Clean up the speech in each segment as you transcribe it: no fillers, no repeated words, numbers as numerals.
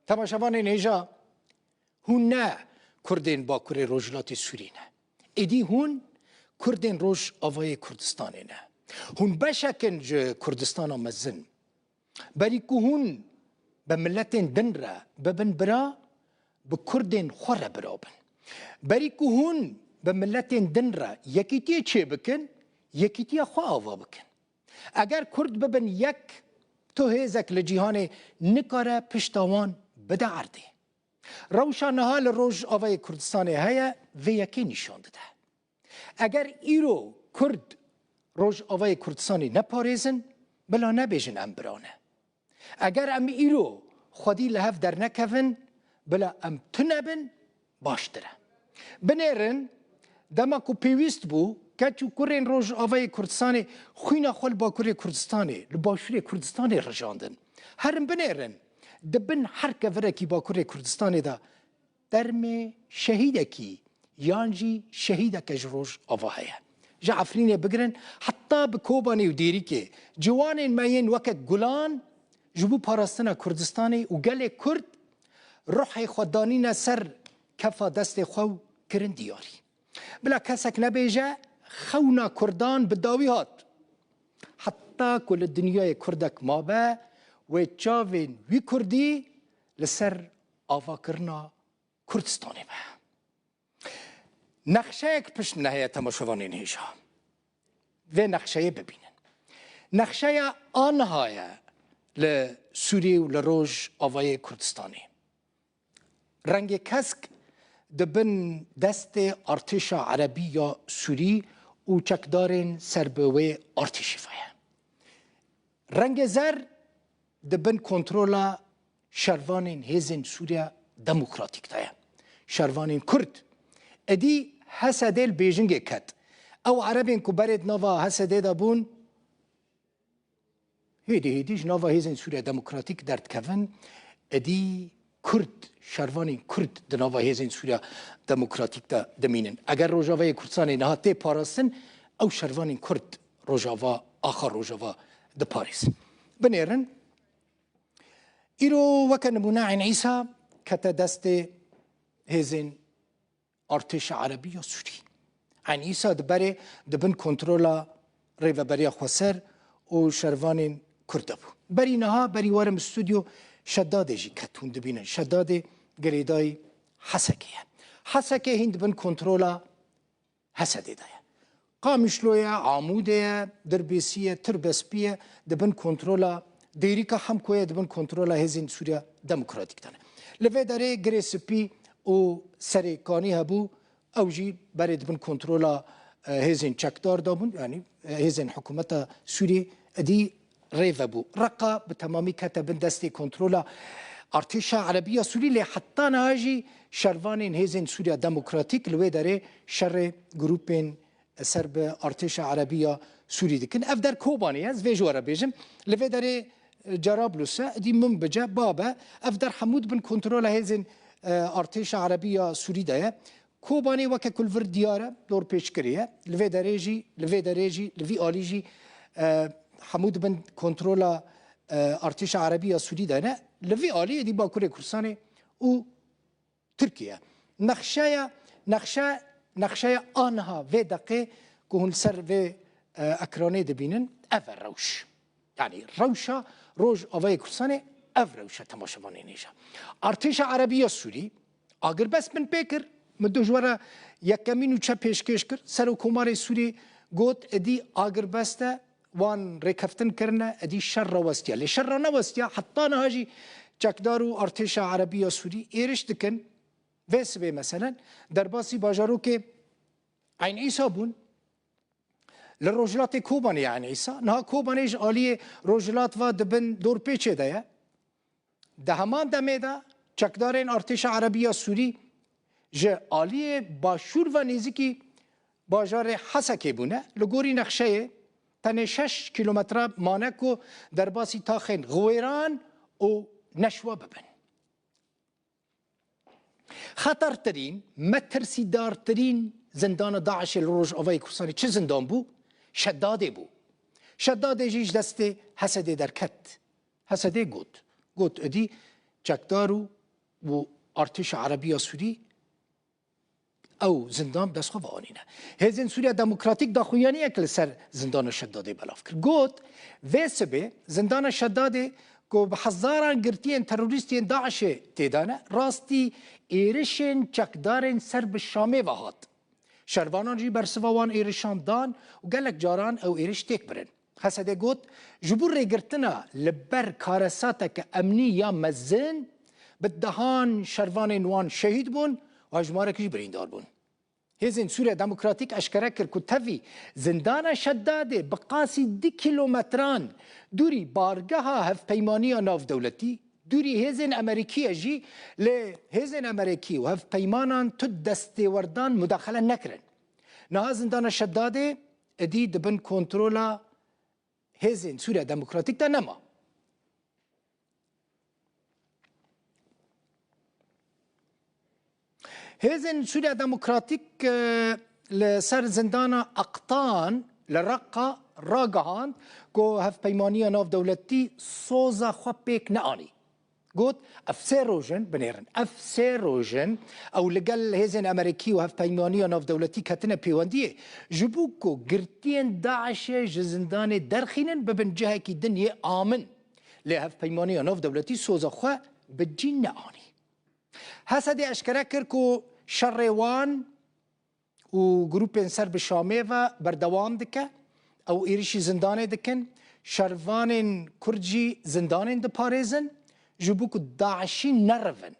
تماشاوان نێژا هون نه کردین باکوری روجلات سوری نه ادی هون کردین روج آوای کردستان نه هون بشکن ج کردستان مزن بری که هون به ملتین دن را ببن برا به کردین خوره برابن بری که هون به ملتین دن را یکیتی چه بکن یکیتی خواه آوا بکن اگر کرد ببن یک تو هیزک لجیهان نکاره پشتاوان بده عرده روشانها لروج آوای کردستان هیا و یکی نشان داده اگر ایرو کرد روج آوای کردستانی نپاریزن بلا نبیجن ام برانه اگر ام ایرو خودی لحف در نکفن بلا ام تنبن باشتره بنیرن دما کو پیویست بو کچو کرین روج آوای کردستانی خوینا خول با کره کردستانی لباشوری کردستانی رجاندن هرم بنیرن دبن هر کفره کی با کره کردستانی دا درم شهیده کی یانجی شهیده کج روج آوایه جا عفرین بگرن حتی بکوبانی و دیری که جوان ماین وقت گلان جبو پاراستنا کردستانی و گل کرد روح خوددانین سر کفا دست خو کرن دیاری بلا کسک نبیجه خونا کردان بداوی هات حتی کل دنیای کردک ما به و چاوین وی کردی لسر آوا کرنا کردستانی به نقشه یک پشت نهیه تماشاوانی نیجا و نقشه ببینن نقشه آنهای لسوری و لروج آوای کردستانی رنگ کسک دبن دست ارتش عربی یا سوری و چکدارن سربوی ارتشی فایه رنگ زر دبن کنترولا شروانین هیزن سوریا دموکراتیک تایه شروانین کرد ادی حسدل بیجنگ کت او عربین کو برد نوا حسده دا بون هیدیش نوا هیزن سوریا دموکراتیک درد کفن ادی کرد شروانی کرد د نوا هیزن سوریا دموکراتیک دا دمینن اگر روجاوای کردستانی نهاته پاراستن او شروانی کرد روجاوا آخر روجاوا د پاریس بنیرن ایرو وکن نمونه عین عیسی کتا دست هیزن ارتش عربی یا سوری عین عیسی دبره دبن کنترولا ریو بریا خوسر و شروانین کرده بو بری نها بری وارم استودیو شداد جی کتون دبینن شداد گریدای حسکیه حسکه هند بن کنترولا حسده دایه قامشلویه عاموده دربیسیه تربسپیه دبن کنترولا دیریکا هم کویه دبن کنترولا هزین سوریا دموکراتیک دانه لوی داره گریسپی و سریکانی هبو او جی برای دبن کنترولا هزین چکدار دابون یعنی هزین حکومت سوری دی ریو بو رقا به تمامی کتبن دستی کنترولا ارتش عربی سوری لی حتی نهاجی شروانین هزین سوریا دموکراتیک لوی داره شر گروپین سرب ارتش عربی سوری دکن اف در کوبانی از ویجوارا بیجم لوی داره جرابلوسه دی من بجا بابا اف در حمود بن کنترولا هزین ارتش عربی سوری دایه کوبانی وکه کل ور دیاره دور پیش کریه لوی داره لوی آلیجی حمود بن کنترولا ارتش عربی سوری دانه لوی آلی دی باکوری کردستان و ترکیه نقشه آنها و دقیقه که هن سر و اکرانه دبینن او روش یعنی روشا روش آوای کردستان او روشا تماشاوانه نیجا ارتش عربی سوری اگر بس من پیکر من دوجوارا یکمین و چه پیشکش کرد سر و کمار سوری گوت ادی اگر بسته وان رکفتن کرنه ادی شر وستیا لی شر نوستیا حتی نهاجی چکدارو ارتش عربی سوری ایرش دکن وسبه مثلا در باسی باجارو که عین عیسی بون لروجلات کوبانی عین عیسی نه کوبانیش آلی روجلات و دبن دور پیچه دایه ده همان دمه دا چکدارین ارتش عربی سوری جه آلی باشور و نیزی باجار حسکه بونه لگوری نقشه تنه 6 کیلومتر مانکو در باسی تاخین غویران و نشوا ببن خطرترین مترسیدارترین زندان داعش الروج آوای کردستانی چه زندان بو؟ شداده بو شداده جیش دست حسده در کت حسده گوت ادی چکدار و ارتش عربی سوری او زندان دست خو آنینه هزین سوریا دموکراتیک دا خویانی اکل سر زندان شداده بلاف کرد گوت وسبه زندان شداده کو به هزاران گرتین تروریستین داعش تیدانه راستی ایرشن چکدارن سر به شامه وهات شروانان جی برسوان ایرشان دان و گلک جاران او ایرش تک برن حسده گوت جبور ریگرتنا لبر کارساتک امنی یا مزن بدهان شروان وان شهید بون و اجماره کش بریندار بون هزین سوریا دموکراتیک اشکره کرد که تفی زندان شداده بقاسی 10 کیلومتران دوری بارگاه هف پیمانی ناف دولتی دوری هزین امریکی جی ل هزین امریکی و هف پیمانان تو دسته وردان مداخله نکرن نه زندان شداده ادی دبن کنترولا هزین سوریا دموکراتیک دا نما هزن سوريا دموكراتيك لسر زندانا اقطان لرقة راقهان كو هف بيمانية ناف دولتي صوزا خوابيك نعاني قلت افسيروجن بنيرن افسيروجن او لقل هزن امريكي وهف بيمانية ناف دولتي كاتنا بيواندية جبوكو قرتين داعش جزندان درخينن ببن جهكي دنيا آمن لهف بيمانية ناف دولتي صوزا خوا بجين نعاني هسه اشکره کرد که شروان و گروپ سر به شامه و بردوام دکه او ایریشی زندانه دکن شروان کرجی زندانه ده پاريزن جبو که داعشی نرون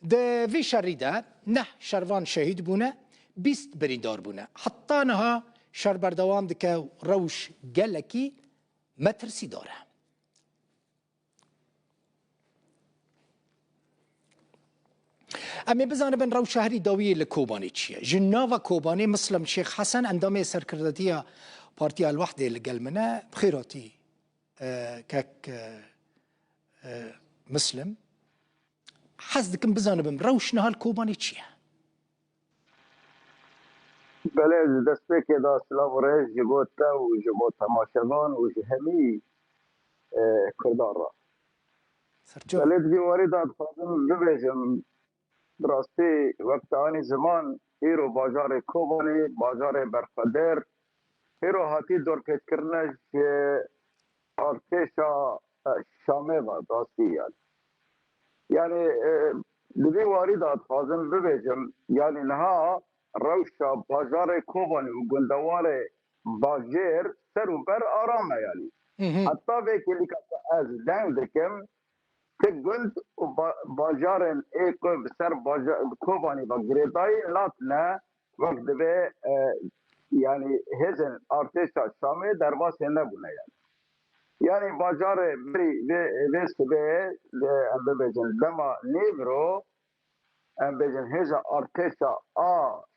ده وی شریده نه شروان شهید بونه 20 بریندار بونه حتی نها شر بردوام دکه روش گلکی مترسی داره اما بزانه بن رو شهری داوی لکوبانی چیه جناوا کوبانی مسلم شیخ حسن اندام سرکردتیا پارتی الوحده لقل منه بخيراتي كاك مسلم حسدكم بزانه بن روش نهال کوبانی چیه بله دسته که دا سلام و رئیس جبوتا و جبوت تماشاگان و جهمی کردار را بله دیواری داد خواهدم ببیجم دراستی وقت آنی زمان ایرو بازار کوبانی بازار برفدر ایرو هاتی دور پیش کرنش ارتشا شامه با دراستی یعنی دیواری داد خواهدم ببیجم یعنی نها روشا بازار کوبانی و گندوار باجر سر و بر آرامه یعنی حتی ویکی که از دنگ دکم که گند و باجار ایک سر کوبانی با گریدای لات نه وقت به یعنی هزن ارتشا شامه در باس نبونه یعنی باجار بری وست به ببجن دما نیمرو بجن هزا ارتشا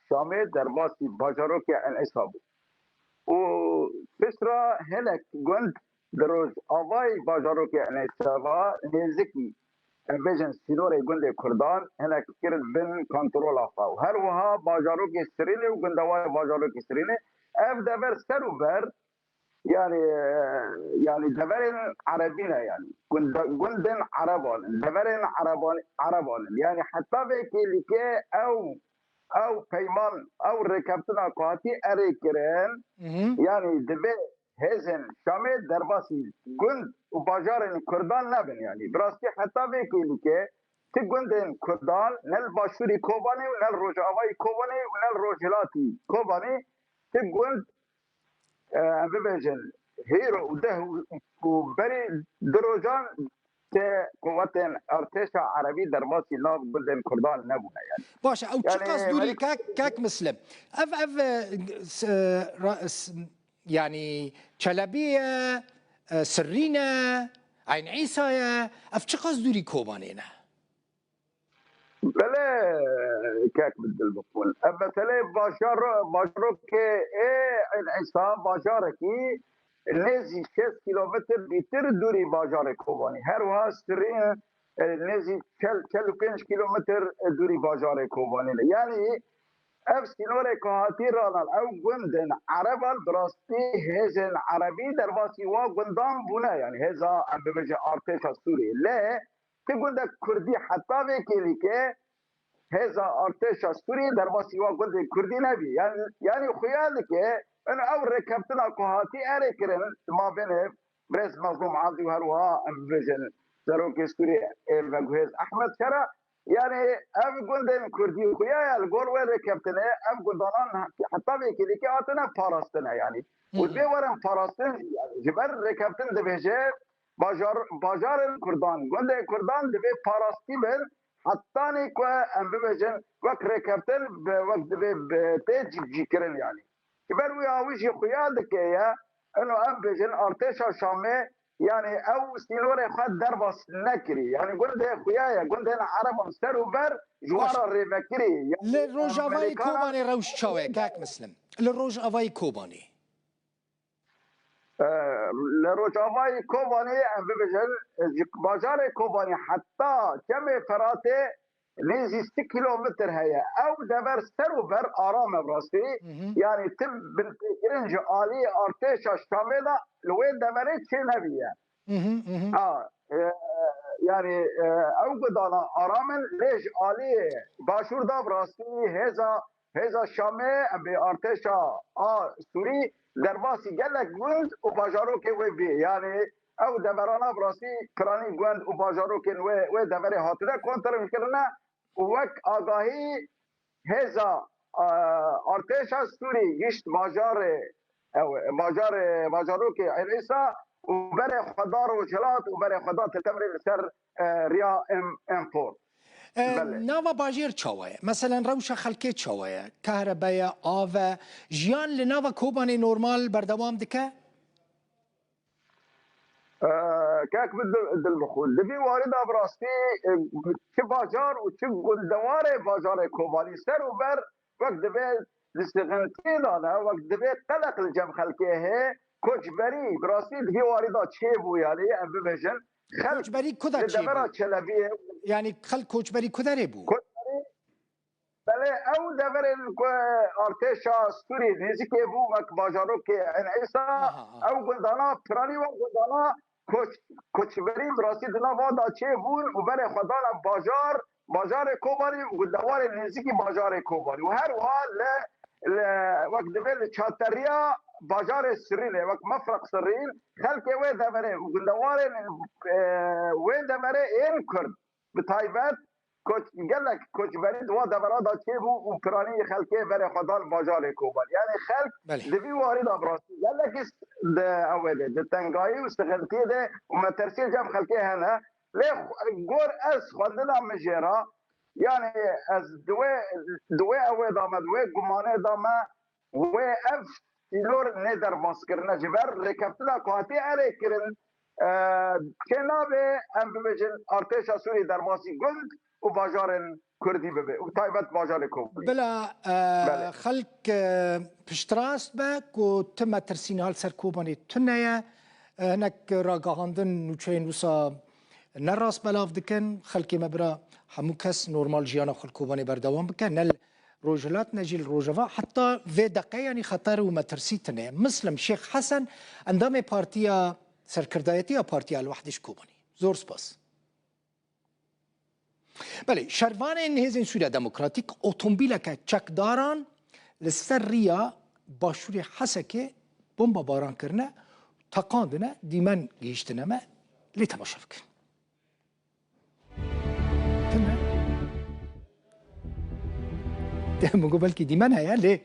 شامه در باسی باجارو که انعصاب و بسرا هلک گند دروز آوای باجارو که انعصابا نزدیکی بجن سینور گند کردان هلک کرد بین کنترول آفا و هر وها باجارو که سرینه و گندوای باجارو که سرینه اف دبر سر و بر يعني دبرن عربينا يعني جندن عربان دبرن عربان يعني حتى بكي او پیمان او رکبتنا قاطی ارکرن يعني دبه هزن شامه درباسی گند و باجار کردان نبن يعني براستی حتى بكي تی گندن کردان نل باشوری کوبانی و نل روجاوی کوبانی و نل روجلاتی کوبانی تی گند ببجن هيرو وده وبري دروجان قوات ارتشا عربي درباسي ناف بلدن كردان نبونا يعني باشا او يعني تشقص دوري كاك مسلم يعني شلبيه سرينا عين عيسى اف تشقص دوري كوبانينا بلا كاك بدل بقول اما تلاي باشارو كي عين عيسى باشاركي نزی 6 کیلومتر بیتر دوری بازار کوبانی هر وها سرین نزی 45 کیلومتر دوری بازار کوبانی یعنی اف سینور کهاتی رانال او گندن عربان براستی هزن عربی در واسی وا گندان بونه یعنی هزا ببجه ارتش سوری له که گنده کردی حتی وکیلی که هزا ارتش سوری در باسی و گنده کردی نبی یعنی خویاده که ان او رکبتنا کوهاتی اره کرن ما بین برز مظلوم عبدی و هروها ام بجن زروک سوری و گوهز احمد شرا يعني ام گنده کردی خویا الگور و رکبتنه ام گندانان حتی وکیلی که آتنا پاراستنه یعنی و دوی ورم پاراستن جبر رکبتن دبیجه باجار کردان گنده کردان دبی پاراستی بر حتی نیکو ام ببیجن وقت رکبتن وقت دبی پیج جی کرن یعنی جبر وی آویش خویا دکه یا انو ام بجن ارتشا شامه يعني او سيلوري خد دربس نكري يعني قلت خويايا قلت انا عرب مستر بر جوار الريفكري يعني لروجافاي كوباني روش شوي كاك مسلم لروجافاي كوباني لروجافاي كوباني ام ببجل بازار كوباني حتى كم فراتي نيزي 6 كيلومتر هي او دبر سر بر ارام براسي يعني تم بالكرنج الي ارتش الشامله لوين دبرت شي نبيه يعني اوجد انا ارامن ليش الي باشور دا براسي هذا شامه بارتشا سوري درباسي قالك جند وباجارو كي وي بي يعني او دبرانا براسي كراني جند وباجارو كي وي دبري هاتنا كونتر كرنا وك آگاهی هزا ارتش سوری گشت باجارو که عیسا و برای خدا رو جلات و برای خدا تمرین سر ریا امپور ناوا باجیر چاوه مثلا روش خلکی چاوه کهربای آوه جیان لناوا کوبانی نورمال بردوام دکه؟ كاك بالمخول دبي وارد ابراستي چه باجار و چه گلدوار باجار کوبانی سر و بر وقت دبي دستغنتي دانا وقت دبي قلق الجم خلقه کوچبری براستی دبي وارد چه بو يعني ام ببجن کوچبری کدا چه بو يعني خلق کوچبری کدا بو بله او دبر ارتشا سوری نزدیک بو وقت باجارو که انعیسا او گلدانا پرانی و گلدانا کوچبری براستی دنا وادا چه بون و برای خدا باجار کوبانی و دوار نزدیکی باجار کوبانی و هر حال وقت دبل چاتریا باجار سرینه وقت مفرق سرین خلک و دبره و دوار و دبره این کرد به تایبت قال لك کوچبری دوا دبرادا چه بو و پرانی خلکه برای خدا باجار کوبانی یعنی خلک دبی وارد ابراسی قال لك اوله د تنگایی و استغلتی ده و مترسیل جام خلکه هنا لی گور از خواندنا مجرا يعني از دوی اوه دامه دوی گمانه دامه و اف سیلور ندر ماسکرنا جبر رکبتنا کواتی علی کرن کنابه ام ببجن ارتشا سوری در باسی گند و باجار کردی ببه و تایبت باجار کوبانی بلا خلق پشتراست بک و تم ترسین حال سر کوبانی تنیه هنک راگاهاندن نوچین وسا نراس بلاف دکن خلقی مبرا همو کس نورمال جیانا خلق کوبانی بردوام بکن نل روجلات نجیل روجوا حتی في دقیقه یعنی خطر و مترسی تنیه مسلم شیخ حسن اندام پارتیا سرکردایتی یا پارتیا الوحدش کوبانی زور سپاس بله شروان هزین سوریا دموکراتیک اتومبیل که چکداران لسر ریا باشوری حسکه بمبا باران کرنه تقاندنه دیمن گیشتنه ما لی تماشا بکن تمام ده مگو بلکی دیمن هیا لی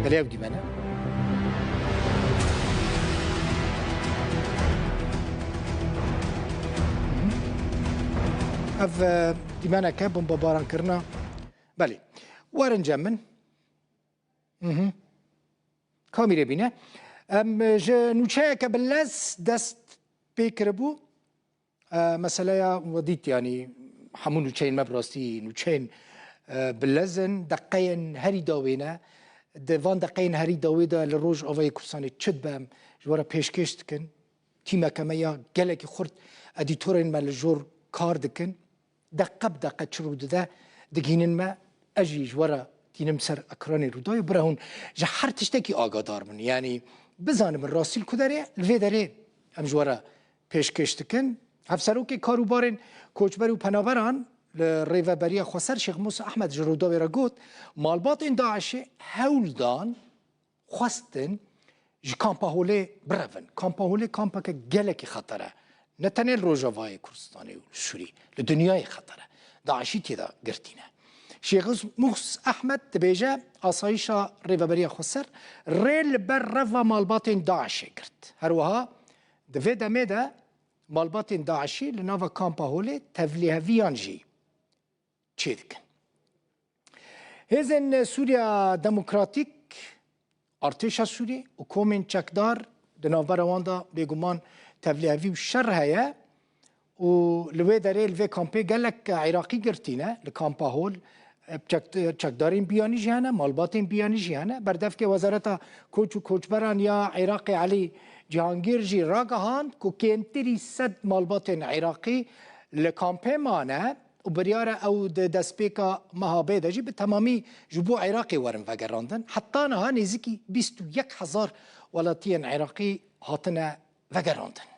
بله او دیمنه اف دیمانا که بمبا باران کرنا بله وارن جمن کامیره بینه نوچه که بلس دست بکر بو مثلا ودیت يعني همون نوچین مبراستی نوچین بلزن دقیقین هری داوینه دوان دقیقین هری داویده لروج آوای کورسانی چد بهم جوارا پیشکشت کن تیمه کمیا گلک خورد ادیتورین مال جور کار دکن دقه بدقه چرو ده دگینن ما اجی جوارا دینم سر اکرانی رو دای برهون جه هر تشتکی آگادار من یعنی بزانم راسیل کداره الوی داره ام جوارا پیشکش دکن هفسروک کاروبارن کوچبر و پناوران ریوبری خسر شیخ موسی احمد جرودا را گوت مالبات این داعش هول دان خواستن ج کامپا هوله برون کامپا هوله کامپا که گلکی خطره نه تنها روجاوای کردستانی و سوری لدنیای خطره داعشی تیدا گرتینه شیخ موسی احمد تبیجه آسایش ریوبری خسر ریل بر روا مالبات این داعش گرت هر وها دوی دمیده مالبات داعشی لناوا کامپا هوله تفلیه ویانجی چه دکن هزن سوریا دموکراتیک ارتش سوری و کومن چکدار دناور واندا بگمان تفلیه و شر هیا و لوی داره لوی کامپی گلک عراقی گرتینه لکامپا هول چکدارین بیانی جهانه مالباتین بیانی جهانه بردف که وزارت کوچ و کوچبران یا عراقی علی جهانگیر جی راگهاند که کینتری 100 مالباتین عراقی لکامپی مانه و بریاره او دسپیکا مهابه دجی به تمامی جبو عراقی ورن وگراندن حتی نها نزیکی 21,000 ولاتین عراقی هاتنه وگراندن